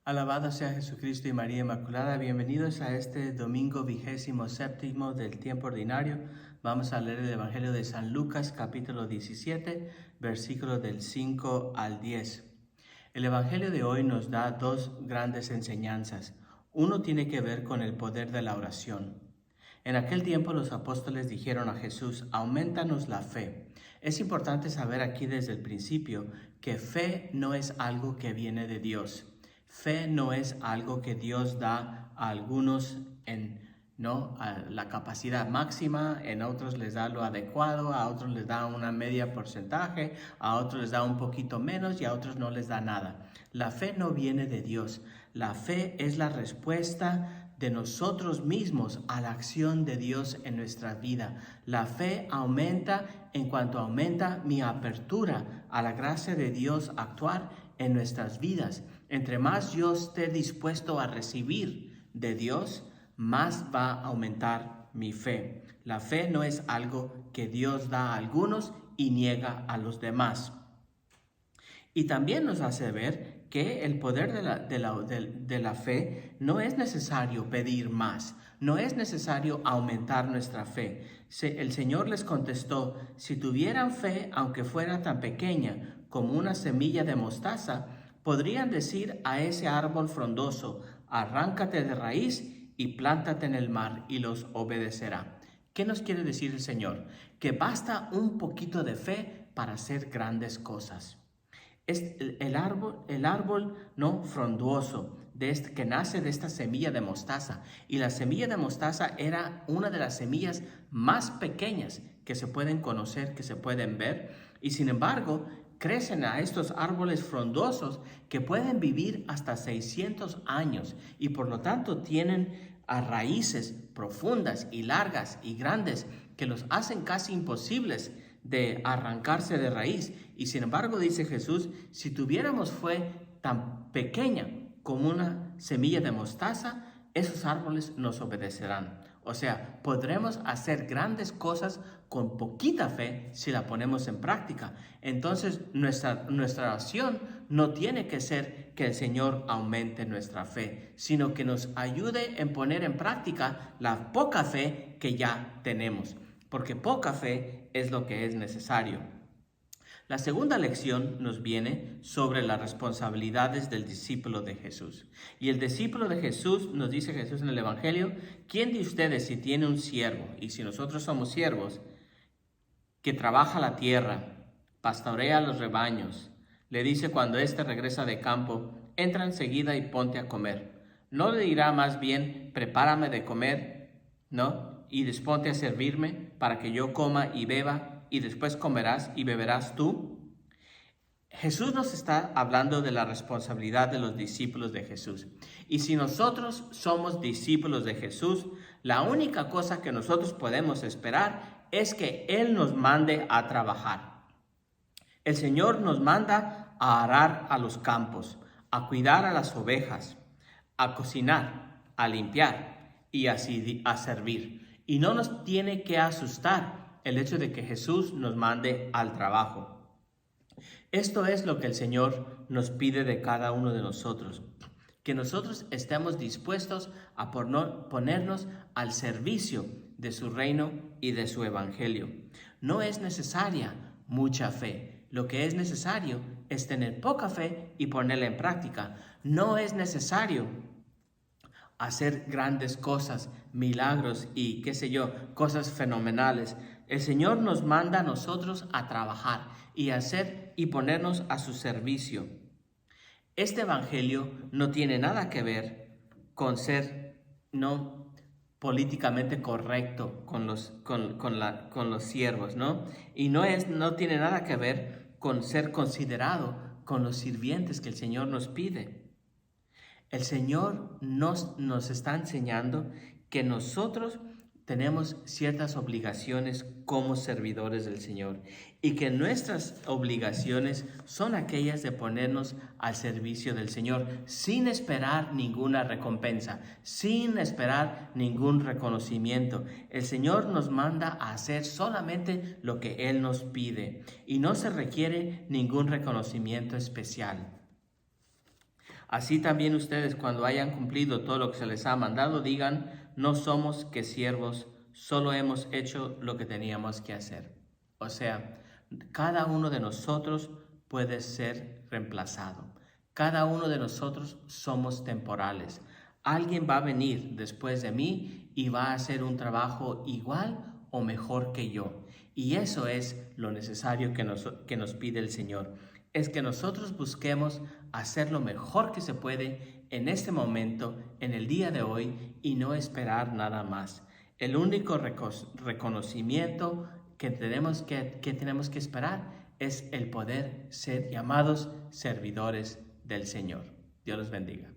Alabado sea Jesucristo y María Inmaculada. Bienvenidos a este domingo 27º del tiempo ordinario. Vamos a leer el Evangelio de San Lucas, capítulo 17, versículos del 5 al 10. El Evangelio de hoy nos da dos grandes enseñanzas. Uno tiene que ver con el poder de la oración. En aquel tiempo los apóstoles dijeron a Jesús: aumentanos la fe. Es importante saber aquí desde el principio que fe no es algo que viene de Dios. Fe no es algo que Dios da a algunos a la capacidad máxima, en otros les da lo adecuado, a otros les da una media porcentaje, a otros les da un poquito menos y a otros no les da nada. La fe no viene de Dios. La fe es la respuesta de nosotros mismos a la acción de Dios en nuestra vida. La fe aumenta en cuanto aumenta mi apertura a la gracia de Dios actuar en nuestras vidas. Entre más yo esté dispuesto a recibir de Dios, más va a aumentar mi fe. La fe no es algo que Dios da a algunos y niega a los demás. Y también nos hace ver que el poder de la fe no es necesario pedir más, no es necesario aumentar nuestra fe. El Señor les contestó: si tuvieran fe, aunque fuera tan pequeña como una semilla de mostaza, podrían decir a ese árbol frondoso: arráncate de raíz y plántate en el mar, y los obedecerá. ¿Qué nos quiere decir el Señor? Que basta un poquito de fe para hacer grandes cosas. Es el árbol no frondoso que nace de esta semilla de mostaza. Y la semilla de mostaza era una de las semillas más pequeñas que se pueden conocer, que se pueden ver. Y sin embargo, crecen a estos árboles frondosos que pueden vivir hasta 600 años y por lo tanto tienen raíces profundas y largas y grandes que los hacen casi imposibles de arrancarse de raíz. Y sin embargo, dice Jesús, si tuviéramos fe tan pequeña como una semilla de mostaza, esos árboles nos obedecerán. O sea, podremos hacer grandes cosas con poquita fe si la ponemos en práctica. Entonces, nuestra oración no tiene que ser que el Señor aumente nuestra fe, sino que nos ayude en poner en práctica la poca fe que ya tenemos, porque poca fe es lo que es necesario. La segunda lección nos viene sobre las responsabilidades del discípulo de Jesús. Y el discípulo de Jesús, nos dice Jesús en el Evangelio: ¿quién de ustedes, si tiene un siervo, y si nosotros somos siervos, que trabaja la tierra, pastorea los rebaños, le dice cuando éste regresa de campo: entra enseguida y ponte a comer? ¿No le dirá más bien: prepárame de comer, ¿no? Y disponte a servirme para que yo coma y beba, y después comerás y beberás tú? Jesús nos está hablando de la responsabilidad de los discípulos de Jesús. Y si nosotros somos discípulos de Jesús, la única cosa que nosotros podemos esperar es que Él nos mande a trabajar. El Señor nos manda a arar a los campos, a cuidar a las ovejas, a cocinar, a limpiar y así a servir. Y no nos tiene que asustar el hecho de que Jesús nos mande al trabajo. Esto es lo que el Señor nos pide de cada uno de nosotros, que nosotros estemos dispuestos a ponernos al servicio de su reino y de su evangelio. No es necesaria mucha fe. Lo que es necesario es tener poca fe y ponerla en práctica. No es necesario hacer grandes cosas, milagros y cosas fenomenales. El Señor nos manda a nosotros a trabajar y hacer y ponernos a su servicio. Este evangelio no tiene nada que ver con ser políticamente correcto con los siervos, ¿no? Y no tiene nada que ver con ser considerado con los sirvientes que el Señor nos pide. El Señor nos está enseñando que nosotros tenemos ciertas obligaciones como servidores del Señor y que nuestras obligaciones son aquellas de ponernos al servicio del Señor sin esperar ninguna recompensa, sin esperar ningún reconocimiento. El Señor nos manda a hacer solamente lo que Él nos pide y no se requiere ningún reconocimiento especial. Así también ustedes, cuando hayan cumplido todo lo que se les ha mandado, digan, no somos que siervos, solo hemos hecho lo que teníamos que hacer. O sea, cada uno de nosotros puede ser reemplazado. Cada uno de nosotros somos temporales. Alguien va a venir después de mí y va a hacer un trabajo igual o mejor que yo. Y eso es lo necesario que nos pide el Señor. Es que nosotros busquemos hacer lo mejor que se puede en este momento, en el día de hoy, y no esperar nada más. El único reconocimiento que tenemos que esperar es el poder ser llamados servidores del Señor. Dios los bendiga.